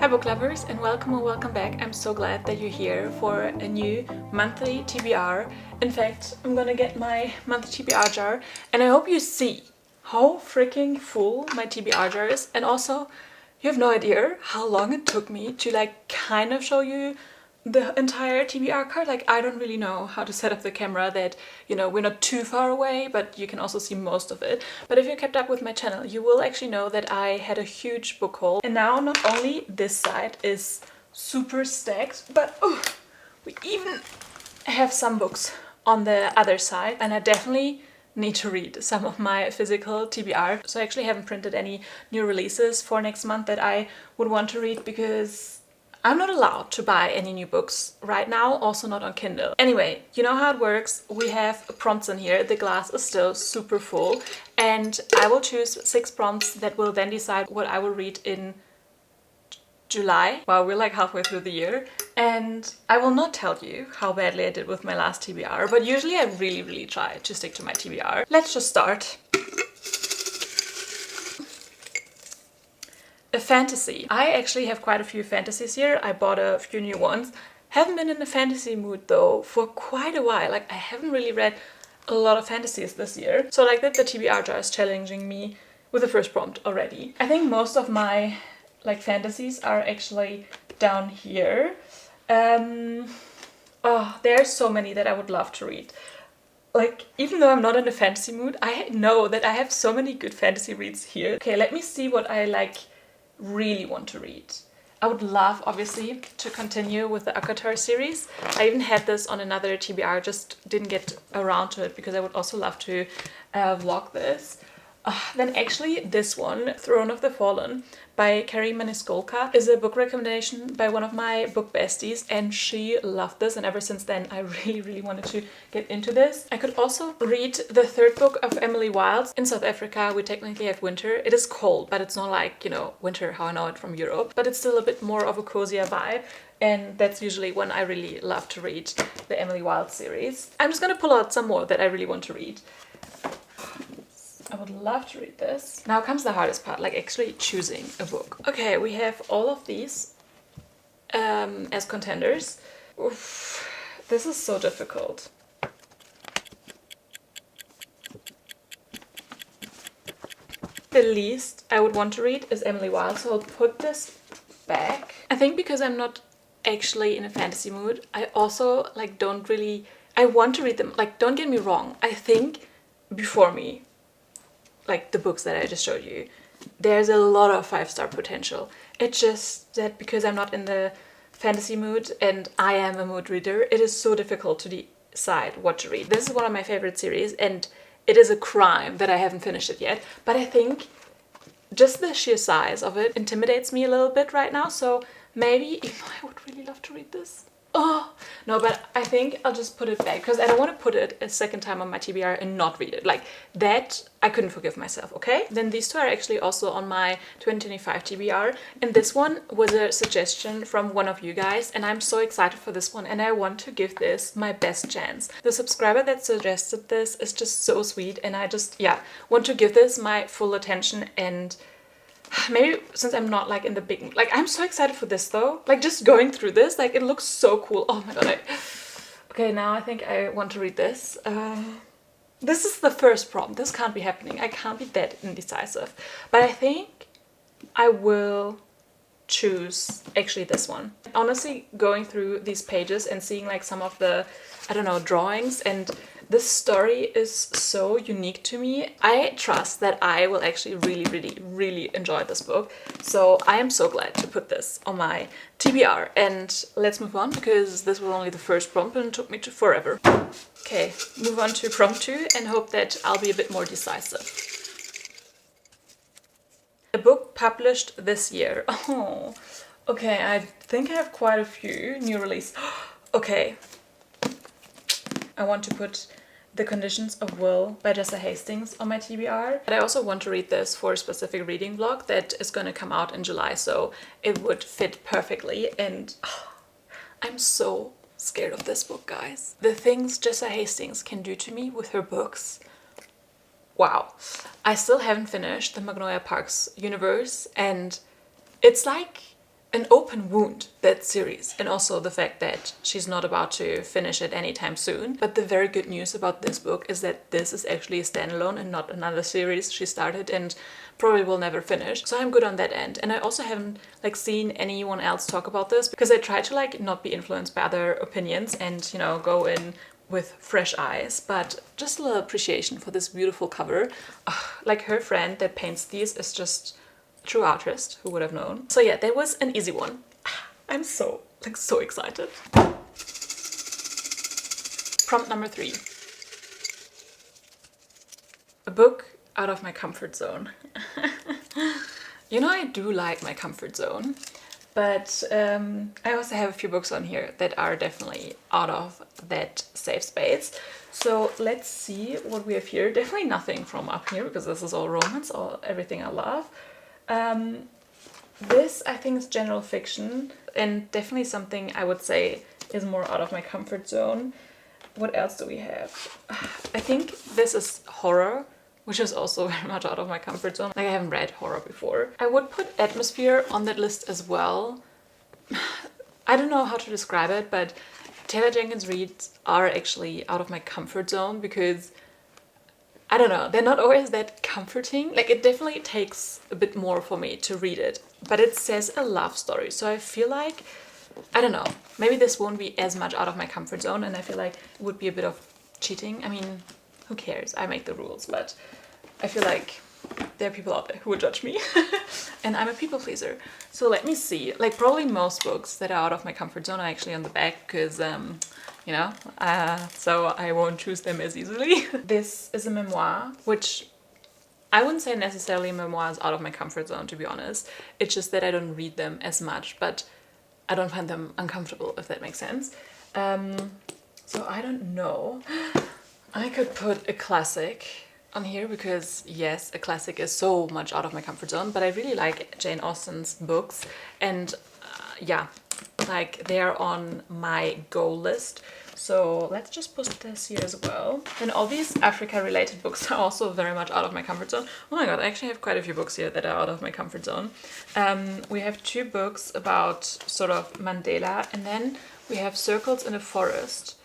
book lovers, and welcome or welcome back. I'm so glad that you're here for a new monthly TBR. In fact, I'm gonna get my monthly TBR jar, and I hope you see how freaking full my TBR jar is. And also, you have no idea how long it took me to kind of show you the entire TBR card. I don't really know how to set up the camera that, we're not too far away, but you can also see most of it. But if you kept up with my channel, you will actually know that I had a huge book haul. And now not only this side is super stacked, but we even have some books on the other side. And I definitely need to read some of my physical TBR. So I actually haven't printed any new releases for next month that I would want to read because I'm not allowed to buy any new books right now, also not on Kindle. Anyway, you know how it works. We have prompts in here. The glass is still super full, and I will choose 6 prompts that will then decide what I will read in July. Wow, we're halfway through the year. And I will not tell you how badly I did with my last TBR, but usually I really try to stick to my TBR. Let's just start. A fantasy. I actually have quite a few fantasies here. I bought a few new ones. Haven't been in a fantasy mood though for quite a while. I haven't really read a lot of fantasies this year. So that the TBR jar is challenging me with the first prompt already. I think most of my fantasies are actually down here. Oh, there are so many that I would love to read. Even though I'm not in a fantasy mood, I know that I have so many good fantasy reads here. Okay, let me see what I really want to read. I would love, obviously, to continue with the ACOTAR series. I even had this on another TBR, just didn't get around to it because I would also love to vlog this. Then actually this one, Throne of the Fallen by Carrie Maniskolka, is a book recommendation by one of my book besties, and she loved this, and ever since then I really wanted to get into this. I could also read the 3rd book of Emily Wilde's. In South Africa we technically have winter. It is cold, but it's not winter how I know it from Europe, but it's still a bit more of a cozier vibe. And that's usually when I really love to read the Emily Wilde series. I'm just gonna pull out some more that I really want to read. I would love to read this. Now comes the hardest part, actually choosing a book. Okay, we have all of these as contenders. Oof, this is so difficult. The least I would want to read is Emily Wilde, so I'll put this back. I think because I'm not actually in a fantasy mood, I also don't really... I want to read them. Don't get me wrong. I think before me, the books that I just showed you, there's a lot of 5-star potential. It's just that because I'm not in the fantasy mood and I am a mood reader, it is so difficult to decide what to read. This is one of my favorite series, and it is a crime that I haven't finished it yet. But I think just the sheer size of it intimidates me a little bit right now, so maybe, even though I would really love to read this. Oh, no, but I think I'll just put it back because I don't want to put it a second time on my TBR and not read it. That, I couldn't forgive myself, okay? Then these 2 are actually also on my 2025 TBR, and this one was a suggestion from one of you guys, and I'm so excited for this one, and I want to give this my best chance. The subscriber that suggested this is just so sweet, and I just, want to give this my full attention. And maybe since I'm not in the big... I'm so excited for this though. Just going through this, it looks so cool. Oh my god. Okay, now I think I want to read this. This is the first prompt. This can't be happening. I can't be that indecisive. But I think I will choose actually this one. Honestly, going through these pages and seeing some of the, I don't know, drawings, and this story is so unique to me. I trust that I will actually really enjoy this book. So I am so glad to put this on my TBR. And let's move on, because this was only the first prompt and it took me forever. Okay, move on to prompt 2 and hope that I'll be a bit more decisive. A book published this year. Oh, okay, I think I have quite a few new releases. Okay, I want to put The Conditions of Will by Tessa Hastings on my TBR. But I also want to read this for a specific reading vlog that is going to come out in July, so it would fit perfectly. And I'm so scared of this book, guys. The things Tessa Hastings can do to me with her books. Wow. I still haven't finished the Magnolia Parks universe, and it's an open wound, that series, and also the fact that she's not about to finish it anytime soon. But the very good news about this book is that this is actually a standalone and not another series she started and probably will never finish. So I'm good on that end. And I also haven't like seen anyone else talk about this because I try to like not be influenced by other opinions and, you know, go in with fresh eyes, but just a little appreciation for this beautiful cover. Like her friend that paints these is just true artist, who would have known. So yeah, that was an easy one. I'm so excited. Prompt number 3. A book out of my comfort zone. You know, I do like my comfort zone, but I also have a few books on here that are definitely out of that safe space. So let's see what we have here. Definitely nothing from up here because this is all romance, all everything I love. This I think is general fiction and definitely something I would say is more out of my comfort zone. What else do we have? I think this is horror, which is also very much out of my comfort zone. Like I haven't read horror before. I would put atmosphere on that list as well. I don't know how to describe it, but Taylor Jenkins Reads are actually out of my comfort zone because I don't know, they're not always that comforting. Like it definitely takes a bit more for me to read it, but it says a love story. So I feel like, I don't know, maybe this won't be as much out of my comfort zone and I feel like it would be a bit of cheating. I mean, who cares? I make the rules, but I feel like there are people out there who would judge me and I'm a people pleaser. So let me see, like probably most books that are out of my comfort zone are actually on the back because you know, so I won't choose them as easily. This is a memoir, which I wouldn't say necessarily memoirs out of my comfort zone, to be honest. It's just that I don't read them as much, but I don't find them uncomfortable, if that makes sense. So I don't know. I could put a classic on here because yes, a classic is so much out of my comfort zone, but I really like Jane Austen's books and yeah, like they're on my goal list. So let's just put this here as well. And all these Africa related books are also very much out of my comfort zone. Oh my god, I actually have quite a few books here that are out of my comfort zone. We have 2 books about sort of Mandela, and then we have Circles in a Forest.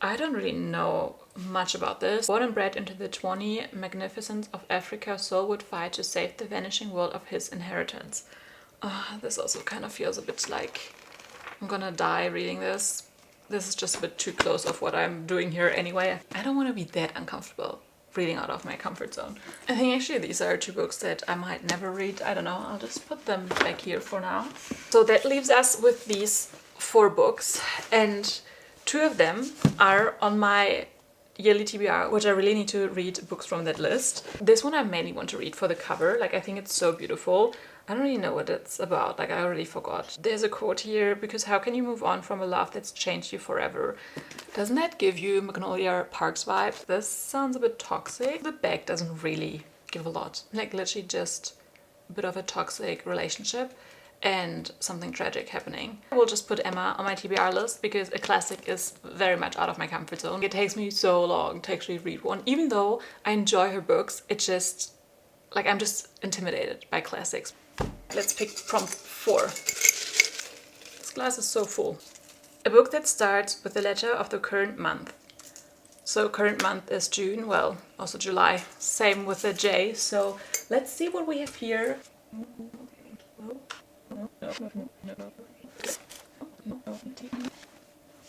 I don't really know much about this. Born and bred into the 20 magnificence of Africa, Saul would fight to save the vanishing world of his inheritance. This also kind of feels a bit like I'm gonna die reading this. This is just a bit too close of what I'm doing here anyway. I don't want to be that uncomfortable reading out of my comfort zone. I think actually these are 2 books that I might never read. I don't know, I'll just put them back here for now. So that leaves us with these 4 books and 2 of them are on my yearly TBR, which I really need to read books from that list. This one I mainly want to read for the cover, like I think it's so beautiful. I don't really know what it's about, like I already forgot. There's a quote here, because how can you move on from a love that's changed you forever? Doesn't that give you Magnolia Parks vibe? This sounds a bit toxic. The back doesn't really give a lot, like literally just a bit of a toxic relationship and something tragic happening. I will just put Emma on my TBR list because a classic is very much out of my comfort zone. It takes me so long to actually read one. Even though I enjoy her books, it just, like I'm just intimidated by classics. Let's pick prompt 4. This glass is so full. A book that starts with the letter of the current month. So current month is June, well, also July. Same with the J. So let's see what we have here.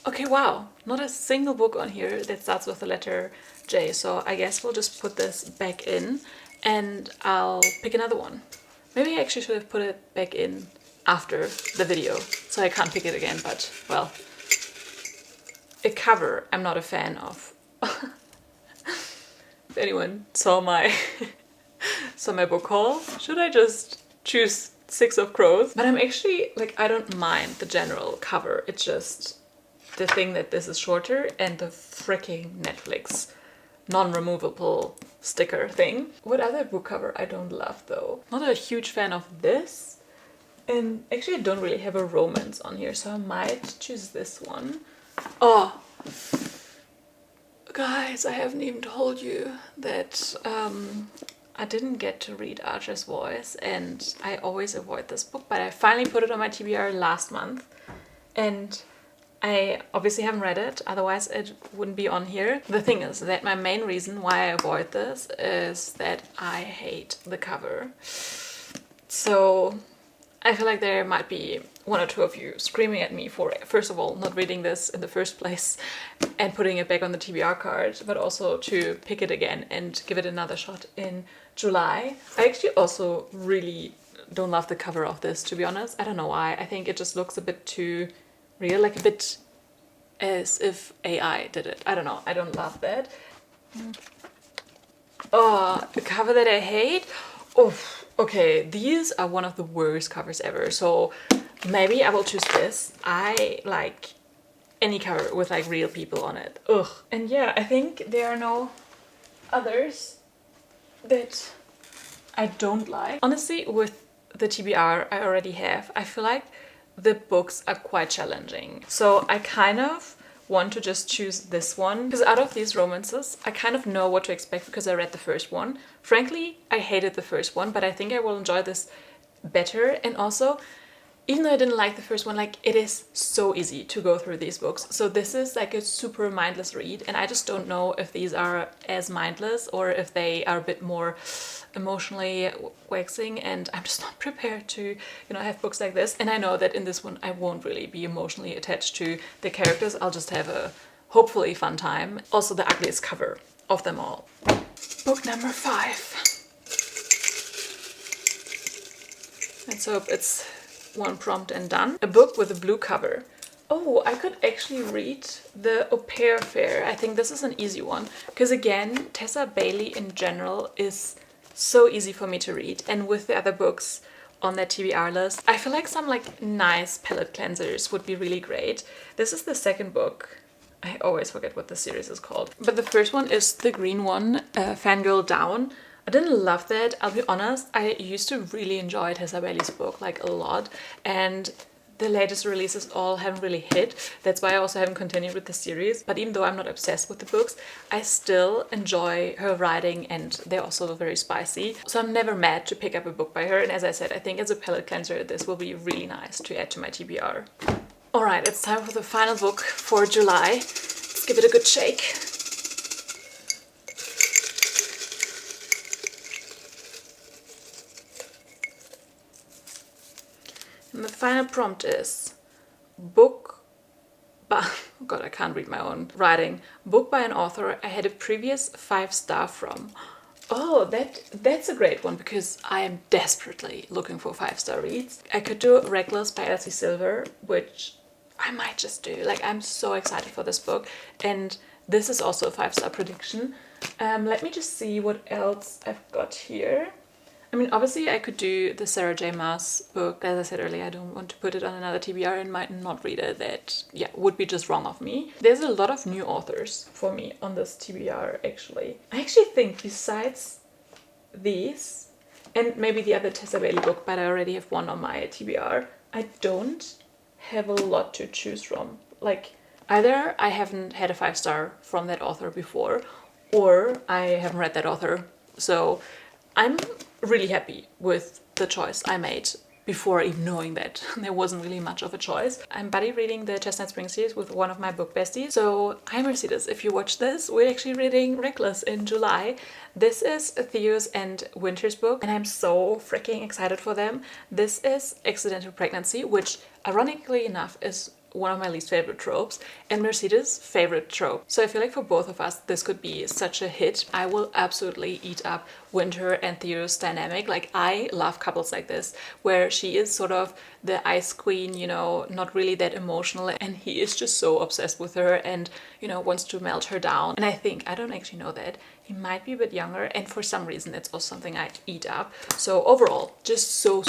Okay, wow, not a single book on here that starts with the letter J, so I guess we'll just put this back in and I'll pick another one. Maybe I actually should have put it back in after the video, so I can't pick it again, but well. A cover I'm not a fan of. If anyone saw my book haul, should I just choose 6 of Crows? But I'm actually, like, I don't mind the general cover. It's just the thing that this is shorter and the freaking Netflix non-removable sticker thing. What other book cover I don't love though? Not a huge fan of this. And actually I don't really have a romance on here, so I might choose this one. Oh, guys, I haven't even told you that I didn't get to read Archer's Voice, and I always avoid this book, but I finally put it on my TBR last month, and I obviously haven't read it, otherwise it wouldn't be on here. The thing is that my main reason why I avoid this is that I hate the cover. So I feel like there might be one or two of you screaming at me for, first of all, not reading this in the first place and putting it back on the TBR card, but also to pick it again and give it another shot in July. I actually also really don't love the cover of this, to be honest. I don't know why. I think it just looks a bit too real, like a bit as if AI did it. I don't know. I don't love that. Oh, a cover that I hate? Oh, okay. These are one of the worst covers ever. So maybe I will choose this. I like any cover with like real people on it. Ugh. And yeah, I think there are no others that I don't like. Honestly, with the TBR I already have, I feel like the books are quite challenging. So I kind of want to just choose this one, because out of these romances I kind of know what to expect because I read the first one. Frankly, I hated the first one, but I think I will enjoy this better. And also, even though I didn't like the first one, like, it is so easy to go through these books. So this is like a super mindless read, and I just don't know if these are as mindless or if they are a bit more emotionally waxing, and I'm just not prepared to, you know, have books like this. And I know that in this one I won't really be emotionally attached to the characters. I'll just have a hopefully fun time. Also the ugliest cover of them all. Book number 5. Let's hope it's one prompt and done. A book with a blue cover. Oh, I could actually read the Au Pair Fair. I think this is an easy one, because again, Tessa Baily in general is so easy for me to read, and with the other books on that TBR list, I feel like some like nice palette cleansers would be really great. This is the second book. I always forget what the series is called, but the first one is the green one, Fangirl Down. I didn't love that, I'll be honest. I used to really enjoy Tessa Baily's book like a lot, and the latest releases all haven't really hit. That's why I also haven't continued with the series. But even though I'm not obsessed with the books, I still enjoy her writing, and they're also very spicy. So I'm never mad to pick up a book by her. And as I said, I think as a palette cleanser, this will be really nice to add to my TBR. All right, it's time for the final book for July. Let's give it a good shake. And the final prompt is book by, oh god, I can't read my own writing. Book by an author I had a previous 5-star from. Oh, that's a great one, because I am desperately looking for 5-star reads. I could do Reckless by Elsie Silver, which I might just do. Like, I'm so excited for this book, and this is also a 5-star prediction. Let me just see what else I've got here. I mean, obviously I could do the Sarah J. Maas book. As I said earlier, I don't want to put it on another TBR and might not read it. That, yeah, would be just wrong of me. There's a lot of new authors for me on this TBR, actually. I actually think besides these, and maybe the other Tessa Baily book, but I already have one on my TBR, I don't have a lot to choose from. Like, either I haven't had a 5-star from that author before, or I haven't read that author. So I'm really happy with the choice I made before even knowing that there wasn't really much of a choice. I'm buddy reading the Chestnut Spring series with one of my book besties. So hi Mercedes, if you watch this, we're actually reading Reckless in July. This is Theo's and Winter's book, and I'm so freaking excited for them. This is Accidental Pregnancy, which ironically enough is one of my least favorite tropes, and Mercedes' favorite trope. So I feel like for both of us, this could be such a hit. I will absolutely eat up Winter and Theo's dynamic. Like, I love couples like this, where she is sort of the ice queen, you know, not really that emotional, and he is just so obsessed with her and, you know, wants to melt her down. And I think, I don't actually know that, he might be a bit younger, and for some reason it's also something I eat up. So overall, just so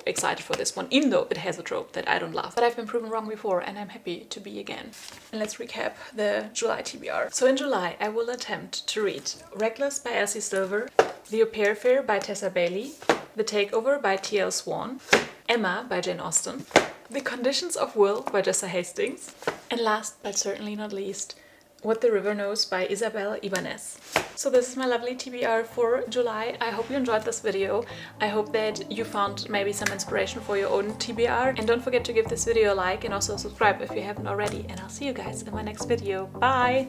excited for this one, even though it has a trope that I don't love. But I've been proven wrong before, and I'm happy to be again. And let's recap the July TBR. So in July, I will attempt to read Reckless by Elsie Silver, The Au Pair Fair by Tessa Baily, The Takeover by T.L. Swan, Emma by Jane Austen, The Conditions of Will by Jessa Hastings, and last but certainly not least, What the River Knows by Isabel Ibanez. So this is my lovely TBR for July. I hope you enjoyed this video. I hope that you found maybe some inspiration for your own TBR. And don't forget to give this video a like and also subscribe if you haven't already. And I'll see you guys in my next video. Bye!